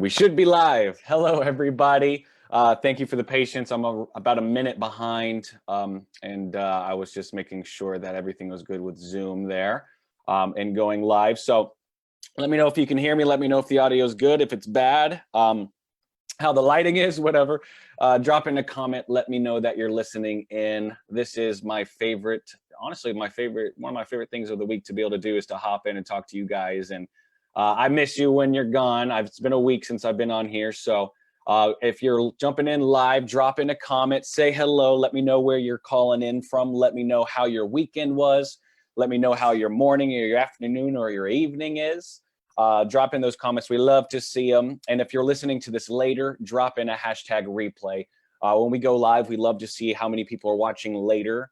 We should be live. Hello, everybody. Thank you for the patience. I'm about a minute behind, and I was just making sure that everything was good with Zoom there and going live. So let me know if you can hear me. Let me know if the audio is good. If it's bad, how the lighting is, whatever. Drop in a comment. Let me know that you're listening in. This is my favorite, honestly, one of my favorite things of the week to be able to do is to hop in and talk to you guys. And I miss you when you're gone. It's been a week since I've been on here. So if you're jumping in live, drop in a comment, say hello. Let me know where you're calling in from. Let me know how your weekend was. Let me know how your morning or your afternoon or your evening is. Drop in those comments. We love to see them. And if you're listening to this later, drop in a hashtag replay. When we go live, we love to see how many people are watching later.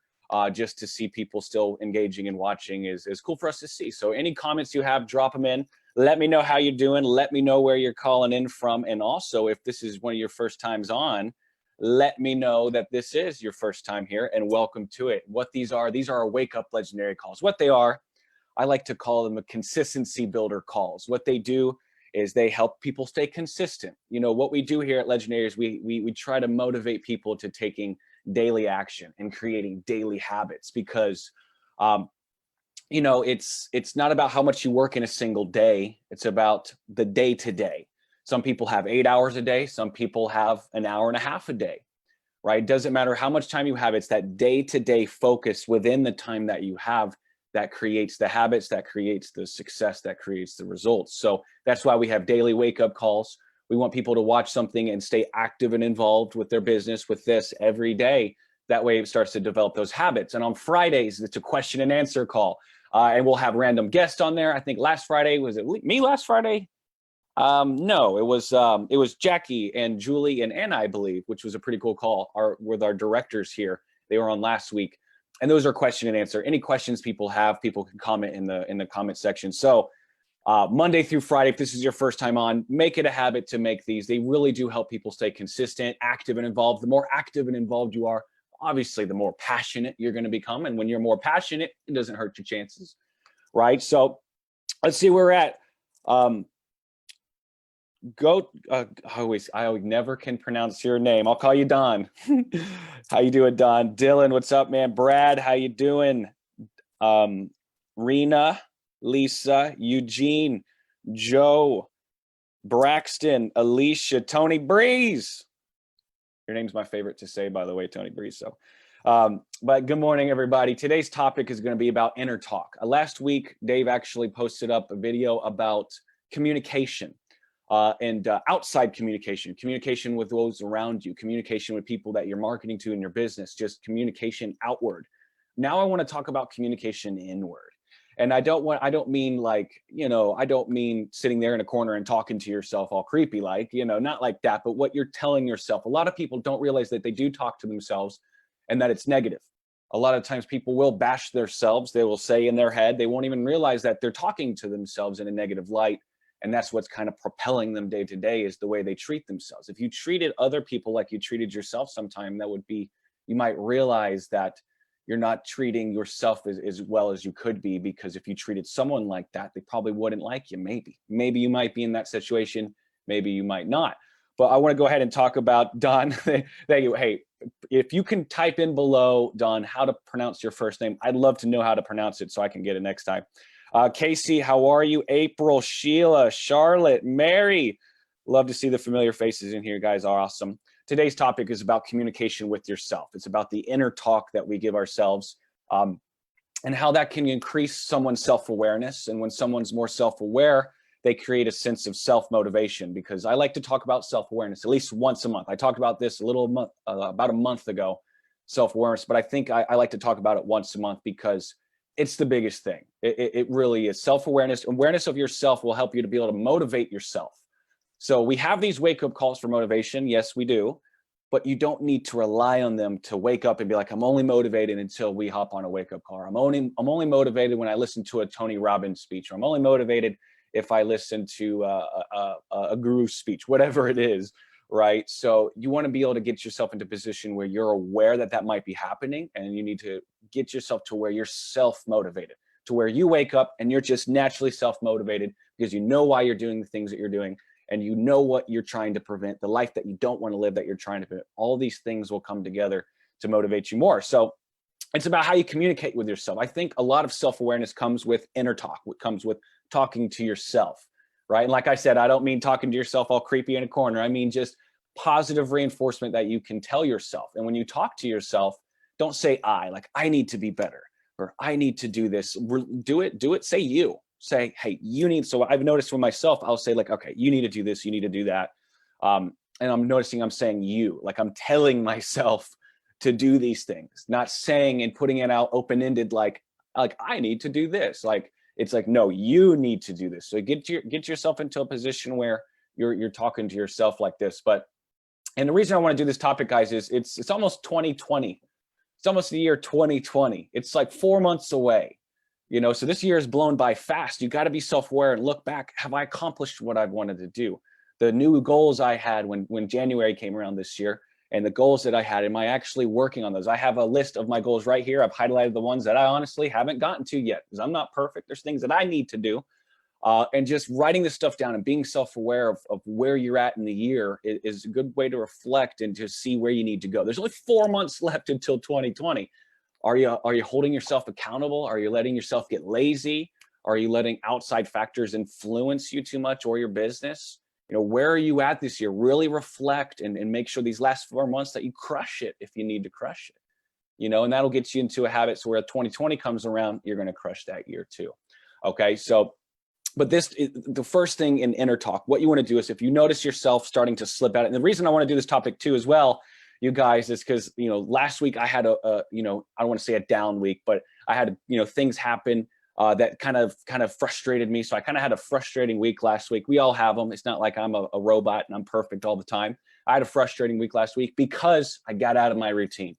Just to see people still engaging and watching is cool for us to see. So any comments you have, drop them in. Let me know how you're doing. Let me know where you're calling in from. And also, if this is one of your first times on, let me know that this is your first time here and welcome to it. What these are our wake up legendary calls. What they are, I like to call them a consistency builder calls. What they do is they help people stay consistent. You know, what we do here at Legendary is we try to motivate people to taking daily action and creating daily habits because, you know, it's not about how much you work in a single day. It's about the day to day. Some people have 8 hours a day. Some people have an hour and a half a day, right? It doesn't matter how much time you have. It's that day to day focus within the time that you have that creates the habits, that creates the success, that creates the results. So that's why we have daily wake up calls. We want people to watch something and stay active and involved with their business with this every day. That way it starts to develop those habits. And on Fridays, it's a question and answer call. And we'll have random guests on there. I think last Friday, was it me last Friday? No, it was Jackie and Julie and Anna, I believe, which was a pretty cool call with our directors here. They were on last week. And those are question and answer. Any questions people have, people can comment in the comment section. So Monday through Friday, if this is your first time on, make it a habit to make these. They really do help people stay consistent, active, and involved. The more active and involved you are, obviously, the more passionate you're going to become. And when you're more passionate, it doesn't hurt your chances, right? So let's see where we're at. I never can pronounce your name. I'll call you Don. How you doing, Don? Dylan, what's up, man? Brad, how you doing? Rena, Lisa, Eugene, Joe, Braxton, Alicia, Tony Breeze. Your name's my favorite to say, by the way, Tony Breeze. So, but good morning, everybody. Today's topic is going to be about inner talk. Last week, Dave actually posted up a video about communication. And outside communication with those around you, communication with people that you're marketing to in your business, just communication outward. Now I want to talk about communication inward. And I don't mean like, you know, I don't mean sitting there in a corner and talking to yourself all creepy, like, you know, not like that, but what you're telling yourself. A lot of people don't realize that they do talk to themselves and that it's negative. A lot of times people will bash themselves. They will say in their head, they won't even realize that they're talking to themselves in a negative light. And that's what's kind of propelling them day to day is the way they treat themselves. If you treated other people like you treated yourself sometime, that would be, you might realize that you're not treating yourself as well as you could be, because if you treated someone like that, they probably wouldn't like you. Maybe you might be in that situation. Maybe you might not. But I want to go ahead and talk about Don. Thank you. Hey, if you can type in below, Don, how to pronounce your first name, I'd love to know how to pronounce it so I can get it next time. Casey, how are you? April, Sheila, Charlotte, Mary. Love to see the familiar faces in here. You guys are awesome. Today's topic is about communication with yourself. It's about the inner talk that we give ourselves and how that can increase someone's self-awareness. And when someone's more self-aware, they create a sense of self-motivation, because I like to talk about self-awareness at least once a month. I talked about this about a month ago, self-awareness, but I think I like to talk about it once a month because it's the biggest thing. It really is. Self-awareness, awareness of yourself will help you to be able to motivate yourself. So we have these wake-up calls for motivation. Yes, we do. But you don't need to rely on them to wake up and be like, I'm only motivated until we hop on a wake-up call. I'm only motivated when I listen to a Tony Robbins speech, or I'm only motivated if I listen to a guru speech, whatever it is, right? So you want to be able to get yourself into a position where you're aware that that might be happening, and you need to get yourself to where you're self-motivated, to where you wake up and you're just naturally self-motivated because you know why you're doing the things that you're doing, and you know what you're trying to prevent, the life that you don't want to live that you're trying to prevent, all these things will come together to motivate you more. So it's about how you communicate with yourself. I think a lot of self-awareness comes with inner talk, what comes with talking to yourself, right? And like I said, I don't mean talking to yourself all creepy in a corner. I mean just positive reinforcement that you can tell yourself. And when you talk to yourself, don't say I, like I need to be better, or I need to do this. Do it, say you. Say, hey, you need, so I've noticed for myself, I'll say like, okay, you need to do this, you need to do that. And I'm noticing I'm saying you, like I'm telling myself to do these things, not saying and putting it out open-ended, like I need to do this. Like, it's like, no, you need to do this. So get yourself into a position where you're talking to yourself like this. And the reason I want to do this topic, guys, is it's almost 2020. It's almost the year 2020. It's like 4 months away, so this year is blown by fast. You got to be self-aware and look back. Have I accomplished what I've wanted to do? The new goals I had when January came around this year, and the goals that I had, am I actually working on those? I have a list of my goals right here. I've highlighted the ones that I honestly haven't gotten to yet, because I'm not perfect. There's things that I need to do. And just writing this stuff down and being self-aware of where you're at in the year is a good way to reflect and to see where you need to go. There's only 4 months left until 2020. Are you holding yourself accountable? Are you letting yourself get lazy? Are you letting outside factors influence you too much or your business? Where are you at this year? Really reflect and make sure these last 4 months that you crush it if you need to crush it. And that'll get you into a habit so where 2020 comes around, you're going to crush that year too. Okay, so but the first thing in inner talk, what you want to do is if you notice yourself starting to slip out, and the reason I want to do this topic too as well, you guys, is because last week I had I don't want to say a down week, but I had things happen that kind of frustrated me. So I kind of had a frustrating week last week. We all have them. It's not like I'm a robot and I'm perfect all the time. I had a frustrating week last week because I got out of my routine.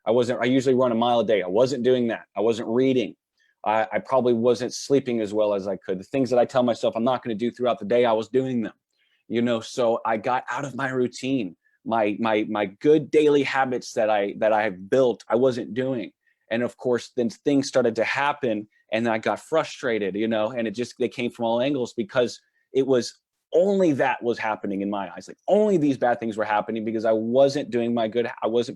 I usually run a mile a day. I wasn't doing that. I wasn't reading. I probably wasn't sleeping as well as I could. The things that I tell myself I'm not going to do throughout the day, I was doing them. So I got out of my routine. My good daily habits that I have built, I wasn't doing. And of course, then things started to happen and I got frustrated, and they came from all angles because it was only that was happening in my eyes. Like only these bad things were happening because I wasn't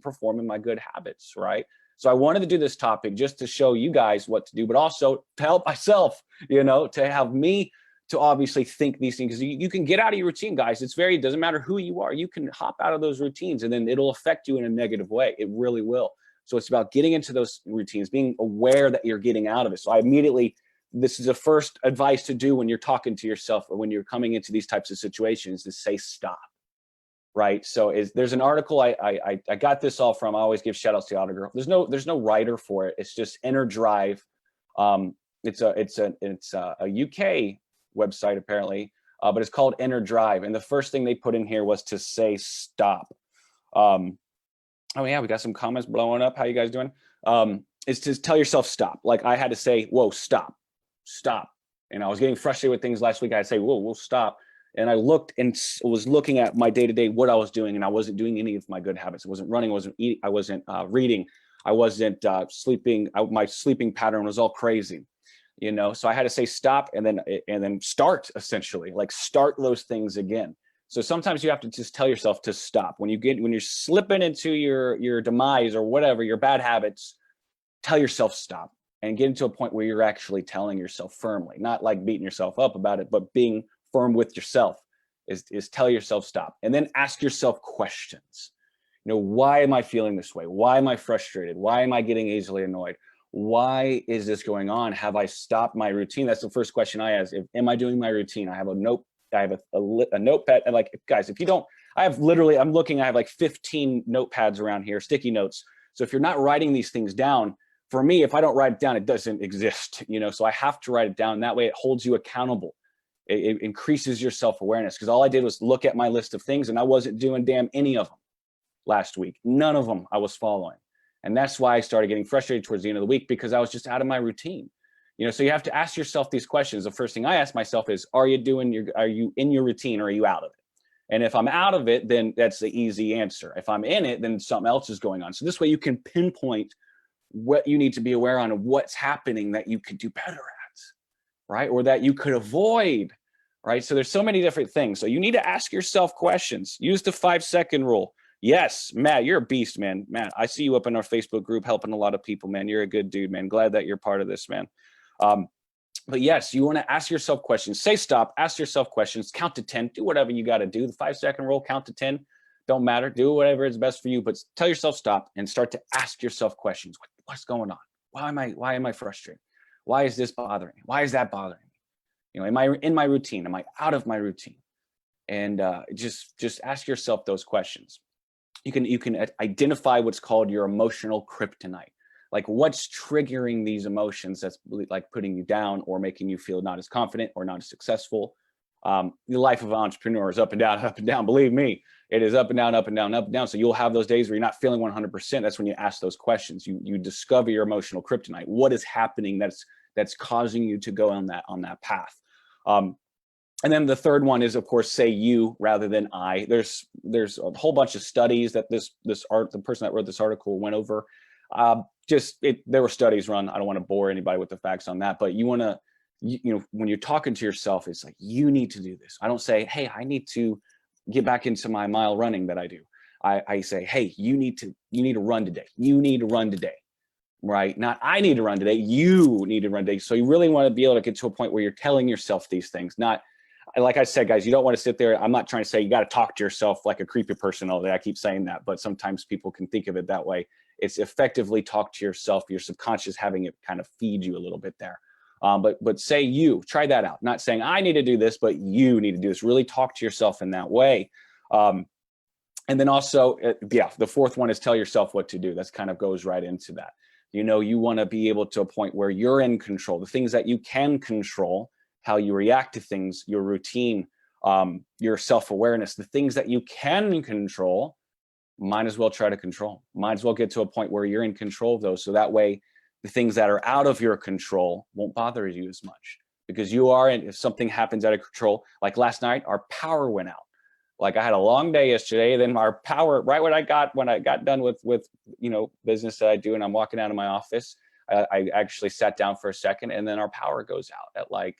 performing my good habits, right? So I wanted to do this topic just to show you guys what to do, but also to help myself, to have me to obviously think these things. Because you can get out of your routine, guys. It doesn't matter who you are. You can hop out of those routines and then it'll affect you in a negative way. It really will. So it's about getting into those routines, being aware that you're getting out of it. So this is the first advice to do when you're talking to yourself or when you're coming into these types of situations, is say stop. Right. So there's an article I got this all from. I always give shout outs to Auto Girl. There's no writer for it. It's just Inner Drive. It's a UK website apparently, but it's called Inner Drive. And the first thing they put in here was to say stop. Oh yeah, we got some comments blowing up. How you guys doing? It's to tell yourself stop. Like I had to say, whoa, stop. And I was getting frustrated with things last week. I'd say, whoa, stop. And I looked and was looking at my day-to-day, what I was doing, and I wasn't doing any of my good habits. I wasn't running, I wasn't eating, I wasn't reading, I wasn't sleeping. My sleeping pattern was all crazy, So I had to say stop and then start, essentially, like start those things again. So sometimes you have to just tell yourself to stop. When you're slipping into your demise or whatever, your bad habits, tell yourself stop and get into a point where you're actually telling yourself firmly, not like beating yourself up about it, but being firm with yourself is tell yourself stop. And then ask yourself questions. Why am I feeling this way? Why am I frustrated? Why am I getting easily annoyed? Why is this going on? Have I stopped my routine? That's the first question I ask. Am I doing my routine? I have a notepad. And like, guys, if you don't, I have like 15 notepads around here, sticky notes. So if you're not writing these things down, for me, if I don't write it down, it doesn't exist, so I have to write it down. That way it holds you accountable. It increases your self-awareness, because all I did was look at my list of things and I wasn't doing damn any of them last week. None of them I was following. And that's why I started getting frustrated towards the end of the week, because I was just out of my routine. So you have to ask yourself these questions. The first thing I ask myself is, are you in your routine, or are you out of it? And if I'm out of it, then that's the easy answer. If I'm in it, then something else is going on. So this way you can pinpoint what you need to be aware on, of what's happening that you could do better at, right? Or that you could avoid, right? So there's so many different things. So you need to ask yourself questions. Use the 5-second rule. Yes, Matt, you're a beast, man. Matt, I see you up in our Facebook group helping a lot of people, man. You're a good dude, man. Glad that you're part of this, man. But yes, you want to ask yourself questions. Say stop, ask yourself questions, count to 10, do whatever you got to do. The 5-second rule, count to 10, don't matter. Do whatever is best for you, but tell yourself stop and start to ask yourself questions. What's going on? Why am I frustrated? Why is this bothering me? Why is that bothering me? You know, am I in my routine? Am I out of my routine? And just ask yourself those questions. You can identify what's called your emotional kryptonite. Like what's triggering these emotions that's like putting you down or making you feel not as confident or not as successful. The life of an entrepreneur is up and down, up and down. Believe me, it is up and down, up and down, up and down. So you'll have those days where you're not feeling 100%. That's when you ask those questions. You discover your emotional kryptonite. What is happening that's causing you to go on that path? And then the third one is, of course, say you rather than I. There's a whole bunch of studies that the person that wrote this article went over. There were studies run. I don't want to bore anybody with the facts on that, but you want to, when you're talking to yourself, it's like, you need to do this. I don't say, hey, I need to get back into my mile running that I do. I say, hey, you need to run today. You need to run today, right? Not I need to run today. You need to run today. So you really want to be able to get to a point where you're telling yourself these things, not, like I said, guys, you don't want to sit there. I'm not trying to say you got to talk to yourself like a creepy person all day. I keep saying that, but sometimes people can think of it that way. It's effectively talk to yourself, your subconscious having it kind of feed you a little bit there. But say you, try that out. Not saying I need to do this, but you need to do this. Really talk to yourself in that way. And then also, the fourth one is tell yourself what to do. That's kind of goes right into that. You want to be able to a point where you're in control, the things that you can control, how you react to things, your routine, your self-awareness, the things that you can control, might as well try to control. Might as well get to a point where you're in control of those. So that way, the things that are out of your control won't bother you as much, because you are, and if something happens out of control, like last night, our power went out. Like I had a long day yesterday, then our power, right when I got done with business that I do, and I'm walking out of my office, I actually sat down for a second, and then our power goes out at like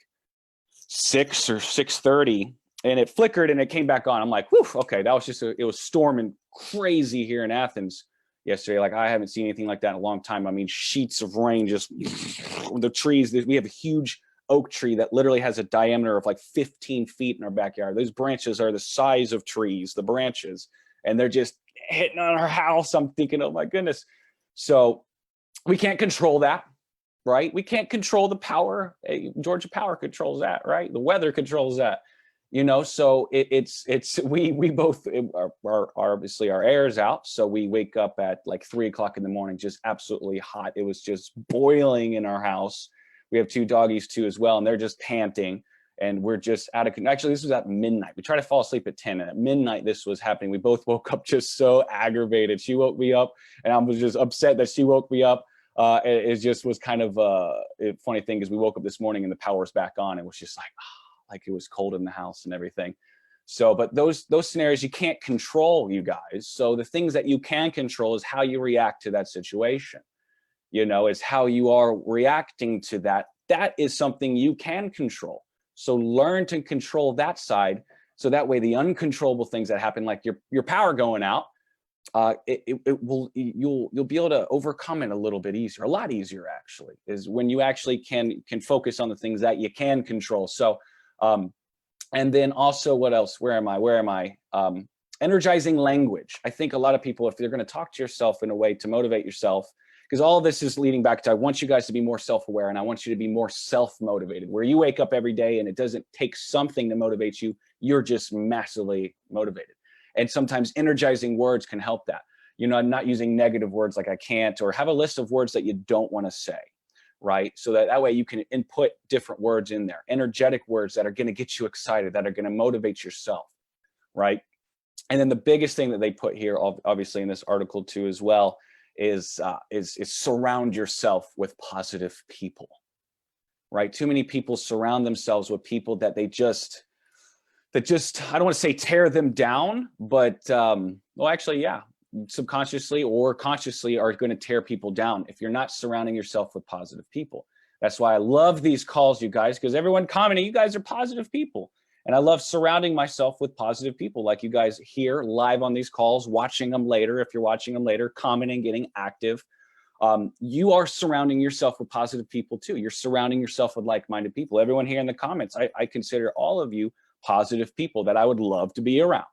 6 or 6:30, and it flickered and it came back on. I'm like, whew, okay, that was just it was storming crazy here in Athens yesterday. Like I haven't seen anything like that in a long time. I mean, sheets of rain, just the trees. We have a huge oak tree that literally has a diameter of like 15 feet in our backyard. Those branches are the size of trees, the branches, and they're just hitting on our house. I'm thinking, oh my goodness. So we can't control that, right? We can't control the power. Georgia Power controls that, right? The weather controls that, so we both are obviously our air is out. So we wake up at like 3 o'clock in the morning, just absolutely hot. It was just boiling in our house. We have 2 doggies too as well, and they're just panting, and we're just out of, actually this was at midnight. We tried to fall asleep at 10, and at midnight this was happening. We both woke up just so aggravated. She woke me up, and I was just upset that she woke me up. It just was kind of a funny thing, because we woke up this morning and the power's back on. It was just like it was cold in the house and everything. So, but those scenarios you can't control, you guys. So the things that you can control is how you react to that situation. Is how you are reacting to that. That is something you can control. So learn to control that side. So that way the uncontrollable things that happen, like your power going out, you'll be able to overcome it a little bit easier, a lot easier actually, is when you actually can focus on the things that you can control. So, and then also what else? Where am I? Energizing language. I think a lot of people, if they're going to talk to yourself in a way to motivate yourself, because all of this is leading back to, I want you guys to be more self-aware, and I want you to be more self-motivated, where you wake up every day and it doesn't take something to motivate you. You're just massively motivated. And sometimes energizing words can help that. Not using negative words like I can't, or have a list of words that you don't want to say, right? So that way you can input different words in there, energetic words that are going to get you excited, that are going to motivate yourself, right? And then the biggest thing that they put here, obviously in this article too as well, is surround yourself with positive people, right? Too many people surround themselves with people that just, I don't want to say tear them down, but well, actually, yeah, subconsciously or consciously are going to tear people down if you're not surrounding yourself with positive people. That's why I love these calls, you guys, because everyone commenting, you guys are positive people. And I love surrounding myself with positive people like you guys here live on these calls, watching them later. If you're watching them later, commenting, getting active. You are surrounding yourself with positive people too. You're surrounding yourself with like-minded people. Everyone here in the comments, I consider all of you positive people that I would love to be around.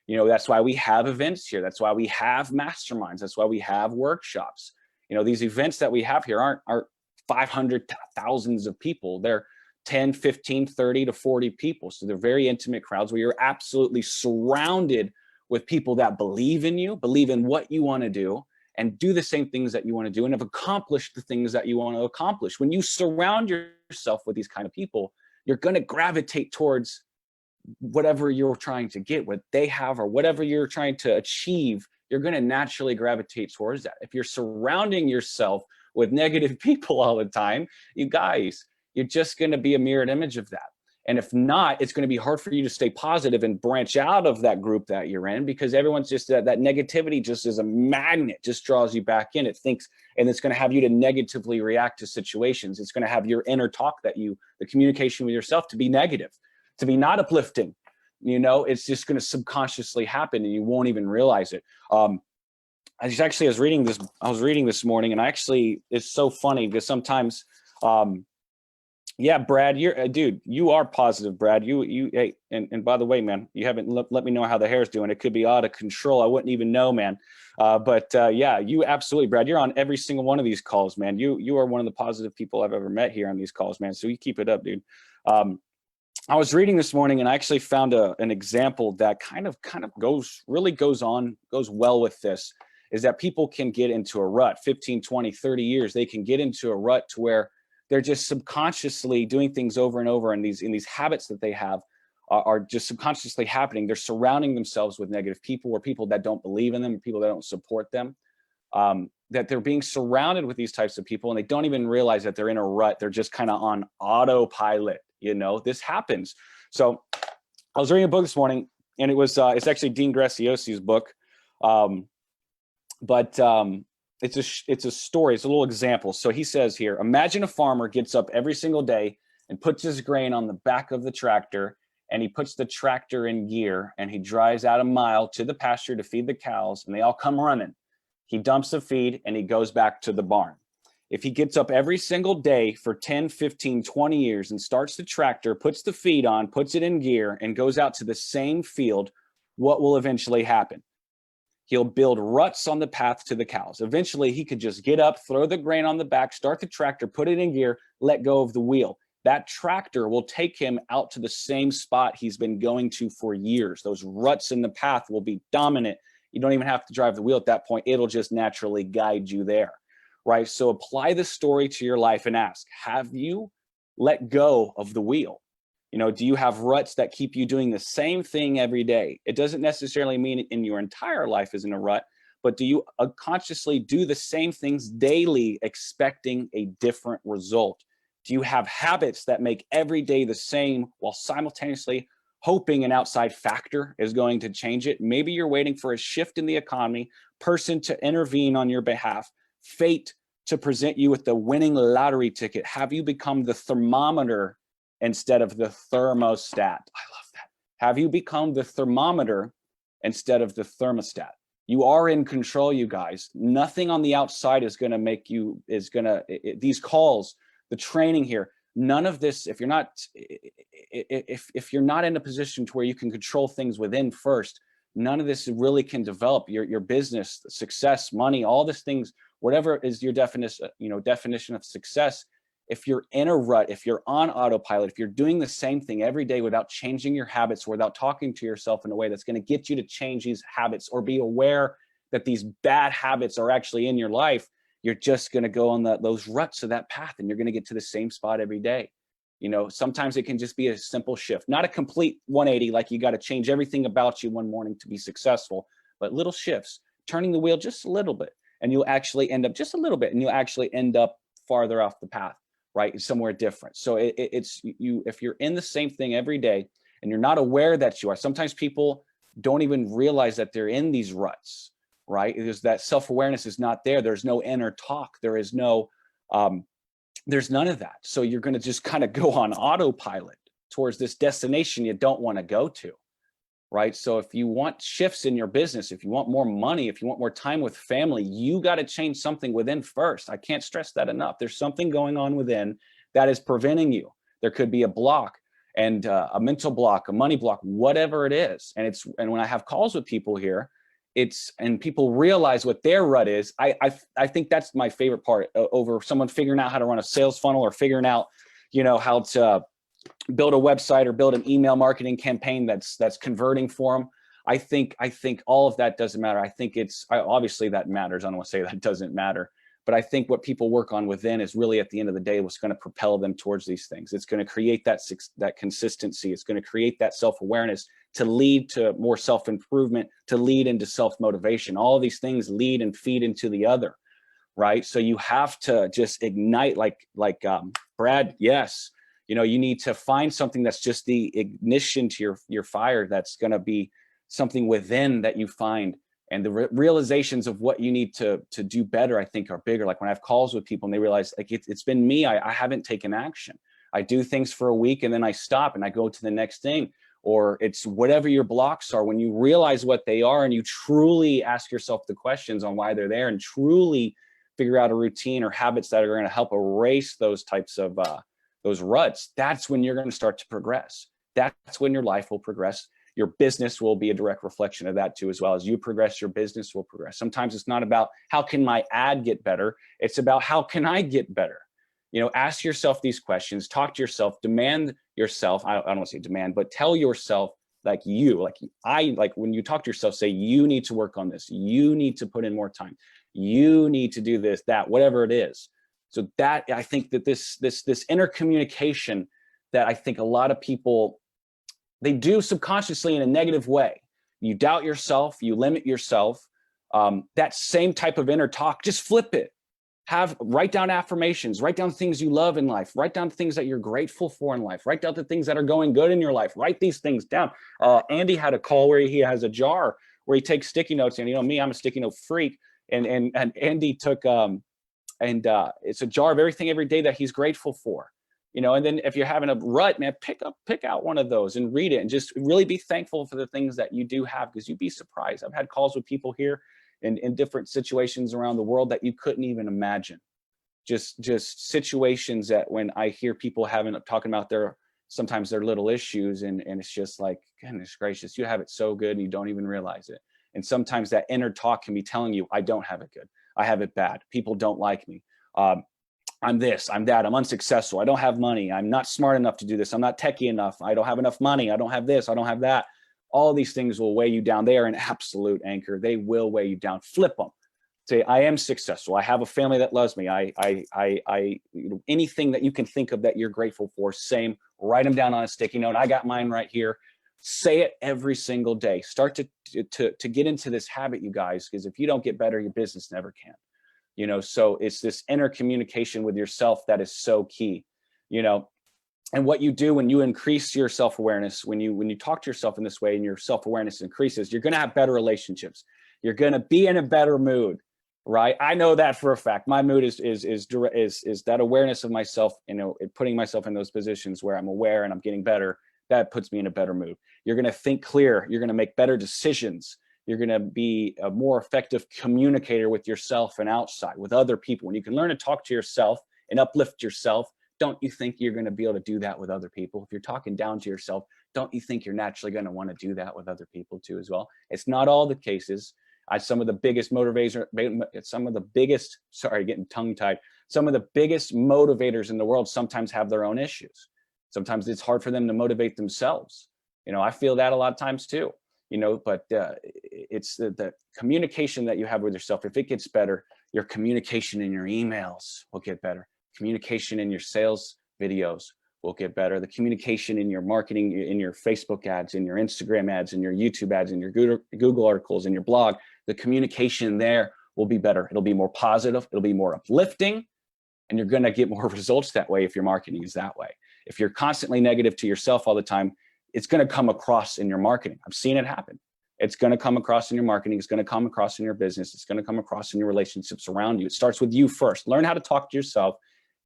You know, that's why we have events here. That's why we have masterminds. That's why we have workshops. You know, these events that we have here aren't 500 thousands of people. They're 10, 15, 30 to 40 people. So they're very intimate crowds where you're absolutely surrounded with people that believe in you, believe in what you want to do, and do the same things that you want to do and have accomplished the things that you want to accomplish. When you surround yourself with these kind of people, you're going to gravitate towards whatever you're trying to get, what they have, or whatever you're trying to achieve. You're going to naturally gravitate towards that. If you're surrounding yourself with negative people all the time, you guys, you're just going to be a mirrored image of that. And if not, it's going to be hard for you to stay positive and branch out of that group that you're in, because everyone's just that negativity just is a magnet, just draws you back in. It thinks, and it's going to have you to negatively react to situations. It's going to have your inner talk the communication with yourself to be negative, to be not uplifting. You know, it's just going to subconsciously happen and you won't even realize it. I was reading this morning, and it's so funny because sometimes, yeah, Brad, you are positive, Brad. Hey, and by the way, man, you haven't let me know how the hair's doing. It could be out of control. I wouldn't even know, man. Yeah, you absolutely, Brad, you're on every single one of these calls, man. You are one of the positive people I've ever met here on these calls, man. So you keep it up, dude. I was reading this morning, and I actually found an example that kind of goes well with this, is that people can get into a rut, 15, 20, 30 years. They can get into a rut to where they're just subconsciously doing things over and over, and these habits that they have are just subconsciously happening. They're surrounding themselves with negative people, or people that don't believe in them, or people that don't support them. That they're being surrounded with these types of people, and they don't even realize that they're in a rut. They're just kind of on autopilot. You know, this happens. So I was reading a book this morning, and it's actually Dean Graciosi's book. It's a story. It's a little example. So he says here, imagine a farmer gets up every single day and puts his grain on the back of the tractor, and he puts the tractor in gear, and he drives out a mile to the pasture to feed the cows, and they all come running. He dumps the feed and he goes back to the barn. If he gets up every single day for 10, 15, 20 years and starts the tractor, puts the feed on, puts it in gear, and goes out to the same field, what will eventually happen? He'll build ruts on the path to the cows. Eventually, he could just get up, throw the grain on the back, start the tractor, put it in gear, let go of the wheel. That tractor will take him out to the same spot he's been going to for years. Those ruts in the path will be dominant. You don't even have to drive the wheel at that point. It'll just naturally guide you there, right? So apply the story to your life and ask, have you let go of the wheel? You know, do you have ruts that keep you doing the same thing every day? It doesn't necessarily mean in your entire life is in a rut, but do you unconsciously do the same things daily expecting a different result? Do you have habits that make every day the same while simultaneously hoping an outside factor is going to change it? Maybe you're waiting for a shift in the economy, person to intervene on your behalf, fate to present you with the winning lottery ticket. Have you become the thermometer instead of the thermostat? I love that. Have you become the thermometer instead of the thermostat? You are in control, you guys. Nothing on the outside is going to make you, these calls, the training here, none of this, if you're not in a position to where you can control things within first, none of this really can develop your business, success, money, all these things, whatever is your definition of success. If you're in a rut, if you're on autopilot, if you're doing the same thing every day without changing your habits, without talking to yourself in a way that's going to get you to change these habits or be aware that these bad habits are actually in your life, you're just going to go on those ruts of that path, and you're going to get to the same spot every day. You know, sometimes it can just be a simple shift, not a complete 180, like you got to change everything about you one morning to be successful, but little shifts, turning the wheel just a little bit, and you'll actually end up just a little bit, and you'll actually end up farther off the path, right? Somewhere different. So if you're in the same thing every day and you're not aware that you are, sometimes people don't even realize that they're in these ruts, right? There's that self-awareness is not there. There's no inner talk. There is no, there's none of that. So you're going to just kind of go on autopilot, towards this destination you don't want to go to, right? So if you want shifts in your business, if you want more money, if you want more time with family, you got to change something within first. I can't stress that enough. There's something going on within that is preventing you. There could be a block, and a mental block, a money block, whatever it is. And when I have calls with people here, and people realize what their rut is. I think that's my favorite part over someone figuring out how to run a sales funnel or figuring out, how to build a website or build an email marketing campaign that's converting for them. I think all of that doesn't matter. I think obviously that matters. I don't want to say that doesn't matter, but I think what people work on within is really at the end of the day what's going to propel them towards these things. It's going to create that consistency. It's going to create that self-awareness to lead to more self-improvement, to lead into self-motivation. All of these things lead and feed into the other, right? So you have to just ignite like Brad, yes. You need to find something that's just the ignition to your fire. That's going to be something within that you find. And the realizations of what you need to do better, I think, are bigger. Like when I have calls with people and they realize like it's been me, I haven't taken action. I do things for a week and then I stop and I go to the next thing. Or it's whatever your blocks are. When you realize what they are and you truly ask yourself the questions on why they're there and truly figure out a routine or habits that are going to help erase those types of those ruts, that's when you're going to start to progress. That's when your life will progress. Your business will be a direct reflection of that too. As well as you progress, your business will progress. Sometimes it's not about how can my ad get better? It's about how can I get better? Ask yourself these questions, talk to yourself, demand yourself. I don't want to say demand, but tell yourself like when you talk to yourself, say, you need to work on this. You need to put in more time. You need to do this, that, whatever it is. So that, I think that this inner communication that I think a lot of people, they do subconsciously in a negative way. You doubt yourself, you limit yourself. That same type of inner talk, just flip it. Write down affirmations, write down things you love in life, write down things that you're grateful for in life, write down the things that are going good in your life, write these things down. Andy had a call where he has a jar where he takes sticky notes, and me, I'm a sticky note freak. And Andy took, it's a jar of everything every day that he's grateful for. And then if you're having a rut, man, pick out one of those and read it and just really be thankful for the things that you do have, because you'd be surprised. I've had calls with people here in different situations around the world that you couldn't even imagine. Just situations that when I hear people talking about sometimes their little issues, and it's just like, goodness gracious, you have it so good and you don't even realize it. And sometimes that inner talk can be telling you, I don't have it good. I have it bad. People don't like me. I'm this, I'm that, I'm unsuccessful. I don't have money. I'm not smart enough to do this. I'm not techie enough. I don't have enough money. I don't have this. I don't have that. All these things will weigh you down. They are an absolute anchor. They will weigh you down. Flip them. Say, I am successful. I have a family that loves me. Anything that you can think of that you're grateful for, same, write them down on a sticky note. I got mine right here. Say it every single day. Start to get into this habit, you guys, because if you don't get better, your business never can. So it's this inner communication with yourself that is so key, and what you do when you increase your self-awareness, when you talk to yourself in this way and your self-awareness increases, you're going to have better relationships. You're going to be in a better mood, right? I know that for a fact. My mood is that awareness of myself, putting myself in those positions where I'm aware and I'm getting better. That puts me in a better mood. You're going to think clear. You're going to make better decisions. You're going to be a more effective communicator with yourself and outside with other people. When you can learn to talk to yourself and uplift yourself, don't you think you're going to be able to do that with other people? If you're talking down to yourself, don't you think you're naturally going to want to do that with other people too as well? It's not all the cases. Some of the biggest motivators, getting tongue-tied. Some of the biggest motivators in the world sometimes have their own issues. Sometimes it's hard for them to motivate themselves. I feel that a lot of times too. But it's the communication that you have with yourself. If it gets better, your communication in your emails will get better. Communication in your sales videos will get better. The communication in your marketing, in your Facebook ads, in your Instagram ads, in your YouTube ads, in your Google articles, in your blog, the communication there will be better. It'll be more positive. It'll be more uplifting. And you're going to get more results that way if your marketing is that way. If you're constantly negative to yourself all the time, it's going to come across in your marketing. I've seen it happen. It's going to come across in your marketing. It's going to come across in your business. It's going to come across in your relationships around you. It starts with you first. Learn how to talk to yourself.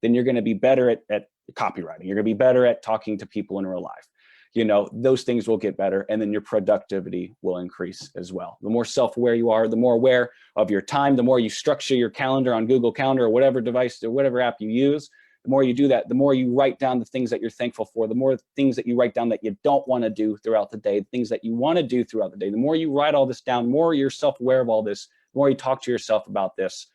then you're going to be better at copywriting. You're going to be better at talking to people in real life. You know, those things will get better, and then your productivity will increase as well. The more self-aware you are, the more aware of your time, the more you structure your calendar on Google Calendar or whatever device or whatever app you use, the more you do that, the more you write down the things that you're thankful for, the more things that you write down that you don't want to do throughout the day, things that you want to do throughout the day. The more you write all this down, the more you're self-aware of all this, the more you talk to yourself about this,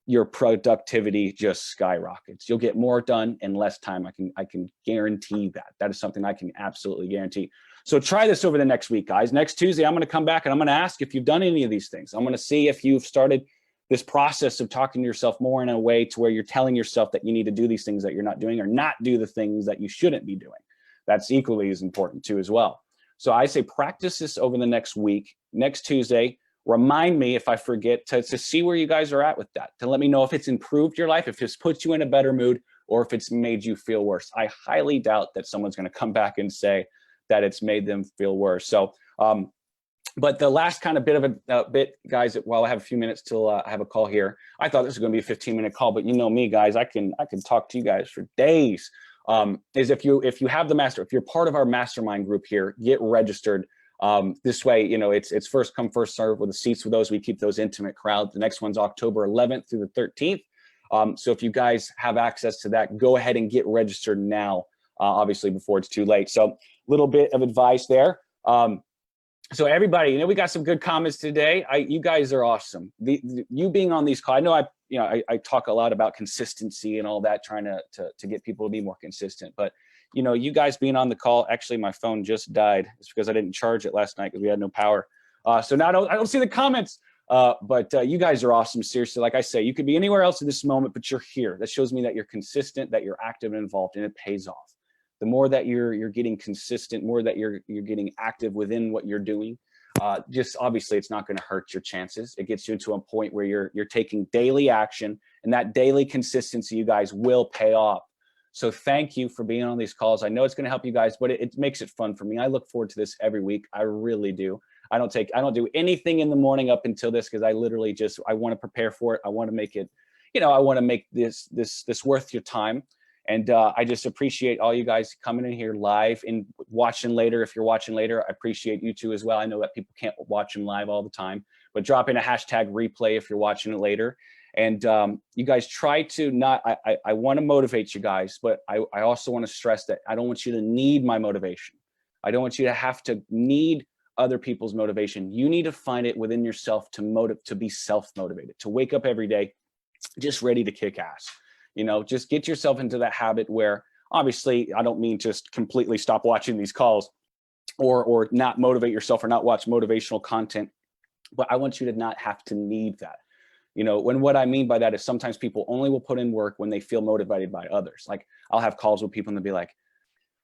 your productivity just skyrockets. You'll get more done in less time. I can guarantee that. That is something I can absolutely guarantee. So try this over the next week, guys. Next Tuesday, I'm going to come back and I'm going to ask if you've done any of these things. I'm going to see if you've started this process of talking to yourself more in a way to where you're telling yourself that you need to do these things that you're not doing, or not do the things that you shouldn't be doing. That's equally as important too as well. So I say practice this over the next week. Next Tuesday, remind me if I forget to see where you guys are at with that, to let me know if it's improved your life, if it's put you in a better mood, or if it's made you feel worse. I highly doubt that someone's going to come back and say that it's made them feel worse. So, but the last kind of bit of a bit, guys, while I have a few minutes till I have a call here, I thought this was going to be a 15-minute call, but you know me, guys, I can talk to you guys for days. Is if you have if you're part of our mastermind group here, get registered. This way, you know, it's first come, first serve with the seats for those. We keep those intimate crowds. The next one's October 11th through the 13th. So if you guys have access to that, go ahead and get registered now, obviously before it's too late. So a little bit of advice there. So everybody, you know, we got some good comments today. You guys are awesome. You being on these calls, I know I talk a lot about consistency and all that, trying to get people to be more consistent, but you know, you guys being on the call, actually my phone just died. It's because I didn't charge it last night because we had no power. So now I don't see the comments, but you guys are awesome. Seriously, like I say, you could be anywhere else in this moment, but you're here. That shows me that you're consistent, that you're active and involved, and it pays off. The more that you're getting consistent, more that you're getting active within what you're doing, just obviously it's not going to hurt your chances. It gets you to a point where you're taking daily action, and that daily consistency, you guys, will pay off. So thank you for being on these calls. I know it's going to help you guys, but it makes it fun for me. I look forward to this every week. I really do. I don't do anything in the morning up until this, because I literally I want to prepare for it. I want to make it, you know, I want to make this worth your time. And I just appreciate all you guys coming in here live and watching later. If you're watching later, I appreciate you too as well. I know that people can't watch them live all the time, but drop in a hashtag replay if you're watching it later. And you guys try to not, I want to motivate you guys, but I also want to stress that I don't want you to need my motivation. I don't want you to have to need other people's motivation. You need to find it within yourself to be self-motivated, to wake up every day just ready to kick ass. You know, just get yourself into that habit where, obviously, I don't mean just completely stop watching these calls or not motivate yourself or not watch motivational content, but I want you to not have to need that. You know, what I mean by that is sometimes people only will put in work when they feel motivated by others. Like I'll have calls with people and they'll be like,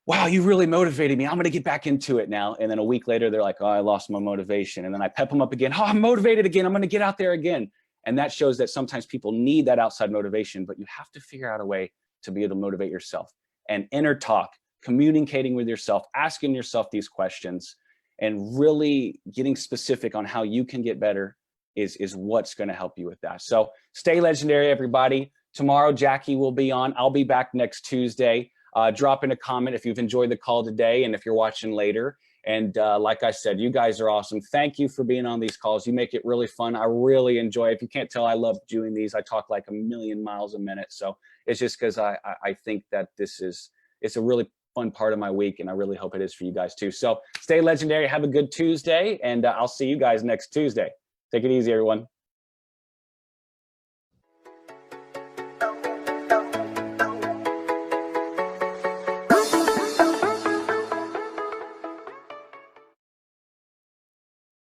wow, you really motivated me. I'm going to get back into it now. And then a week later, they're like, oh, I lost my motivation. And then I pep them up again. Oh, I'm motivated again. I'm going to get out there again. And that shows that sometimes people need that outside motivation, but you have to figure out a way to be able to motivate yourself. And inner talk, communicating with yourself, asking yourself these questions, and really getting specific on how you can get better is what's going to help you with that. So stay legendary, everybody. Tomorrow, Jackie will be on. I'll be back next Tuesday. Drop in a comment if you've enjoyed the call today and if you're watching later. And like I said, you guys are awesome. Thank you for being on these calls. You make it really fun. I really enjoy it. If you can't tell, I love doing these. I talk like a million miles a minute. So it's just because I think that it's a really fun part of my week, and I really hope it is for you guys too. So stay legendary. Have a good Tuesday, and I'll see you guys next Tuesday. Take it easy, everyone.